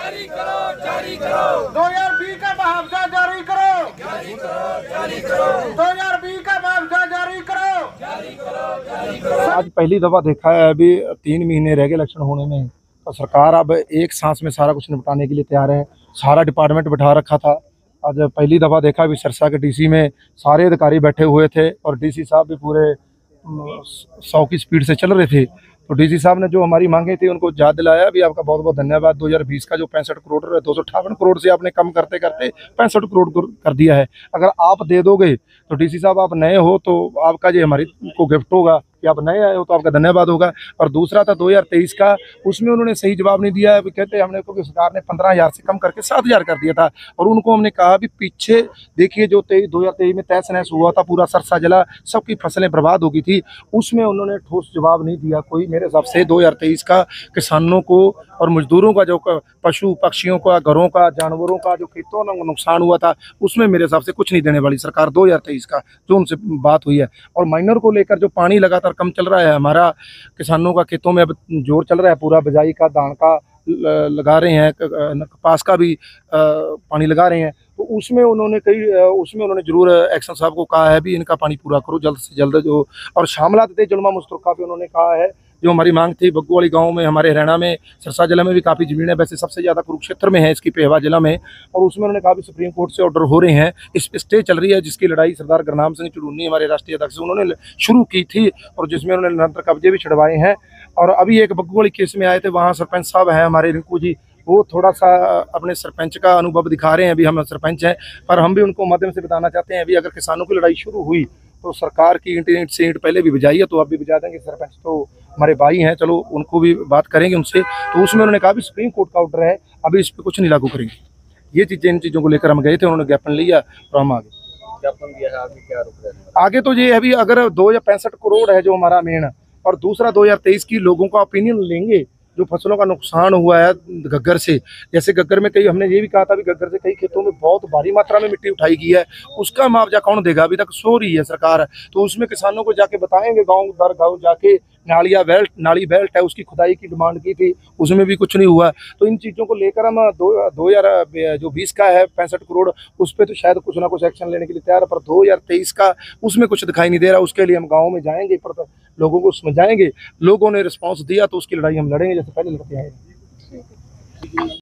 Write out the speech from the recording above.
जारी करो, जारी करो। 2020 का मुआवजा जारी करो, जारी करो, जारी करो। 2020 का मुआवजा जारी करो, जारी करो, जारी करो। आज पहली दफा देखा है, अभी 3 महीने रह गए इलेक्शन होने में, तो सरकार अब एक सांस में सारा कुछ निपटाने के लिए तैयार है। सारा डिपार्टमेंट बैठा रखा था। आज पहली दफा देखा, अभी सिरसा के डीसी में सारे अधिकारी बैठे हुए थे और डीसी साहब भी पूरे 100 की स्पीड से चल रहे थे। तो डीसी साहब ने जो हमारी मांगे थी उनको याद दिलाया। अभी आपका बहुत बहुत धन्यवाद। 2020 का जो 65 करोड़ 258 करोड़ से आपने कम करते करते 65 करोड़ कर दिया है। अगर आप दे दोगे तो डीसी साहब, आप नए हो तो आपका जो हमारी को गिफ्ट होगा कि आप नए आए हो तो आपका धन्यवाद होगा। और दूसरा था 2023 का, उसमें उन्होंने सही जवाब नहीं दिया है। कहते हमने को सरकार ने 15,000 से कम करके 7,000 कर दिया था। और उनको हमने कहा भी पीछे देखिए, जो 2023 में तहस नहस हुआ था, पूरा सरसा जला, सबकी फसलें बर्बाद हो गई थी, उसमें उन्होंने ठोस जवाब नहीं दिया कोई। मेरे हिसाब से 2023 का किसानों को और मजदूरों का, जो पशु पक्षियों का, घरों का, जानवरों का जो खेतों में नुकसान हुआ था, उसमें मेरे हिसाब से कुछ नहीं देने वाली सरकार 2023 का जो उनसे बात हुई है। और माइनर को लेकर जो पानी लगातार कम चल रहा है, हमारा किसानों का खेतों में अब जोर चल रहा है, पूरा बिजाई का, धान का लगा रहे हैं, कपास का भी पानी लगा रहे हैं। तो उसमें उन्होंने जरूर एक्शन साहब को कहा है भी इनका पानी पूरा करो जल्द से जल्द। जो और शामलात दे जुल्मा मुस्तरका पे उन्होंने कहा है, जो हमारी मांग थी। बग्गू वाली गाँव में, हमारे हरियाणा में सिरसा जिला में भी काफ़ी ज़मीन है, वैसे सबसे ज़्यादा कुरुक्षेत्र में है, इसकी पेहवा जिला में। और उसमें उन्होंने कहा भी सुप्रीम कोर्ट से ऑर्डर हो रहे हैं, इस पर स्टे चल रही है, जिसकी लड़ाई सरदार गुरनाम सिंह चुड़ूनी हमारे राष्ट्रीय अध्यक्ष उन्होंने शुरू की थी और जिसमें उन्होंने निरंतर कब्जे भी छुड़वाए हैं। और अभी एक बग्गू वाली केस में आए थे, वहाँ सरपंच साहब हैं हमारे रिंकू जी, वो थोड़ा सा अपने सरपंच का अनुभव दिखा रहे हैं। अभी हम सरपंच हैं, पर हम भी उनको माध्यम से बताना चाहते हैं, अभी अगर किसानों की लड़ाई शुरू हुई तो सरकार की ईंट से ईंट पहले भी बजाई है, तो अब भी बजा देंगे। सरपंच तो हमारे भाई हैं, चलो उनको भी बात करेंगे उनसे। तो उसमें उन्होंने कहा भी सुप्रीम कोर्ट का ऑर्डर है, अभी इस पर कुछ नहीं लागू करेंगे। ये चीज़ें, इन चीज़ों को लेकर हम गए थे, उन्होंने ज्ञापन लिया और हम आगे ज्ञापन दिया है। आगे क्या रुक रहा है? आगे तो ये अभी अगर 265 करोड़ है जो हमारा मेन, और दूसरा 2023 की लोगों का ओपिनियन लेंगे जो फसलों का नुकसान हुआ है गग्गर से। जैसे गग्गर में कई, हमने ये भी कहा था भी गग्गर से कई खेतों में बहुत भारी मात्रा में मिट्टी उठाई गई है, उसका मुआवजा कौन देगा? अभी तक सो रही है सरकार। तो उसमें किसानों को जाके बताएंगे, गांव दर गांव जाके। नाली बेल्ट है, उसकी खुदाई की डिमांड की थी, उसमें भी कुछ नहीं हुआ। तो इन चीज़ों को लेकर हम 2020 का है 65 करोड़, उस पर तो शायद कुछ ना कुछ एक्शन लेने के लिए तैयार है। पर 2023 का उसमें कुछ दिखाई नहीं दे रहा। उसके लिए हम गाँव में जाएंगे, पर लोगों को समझाएंगे। लोगों ने रिस्पॉन्स दिया तो उसकी लड़ाई हम लड़ेंगे, जैसे पहले लड़ते आए।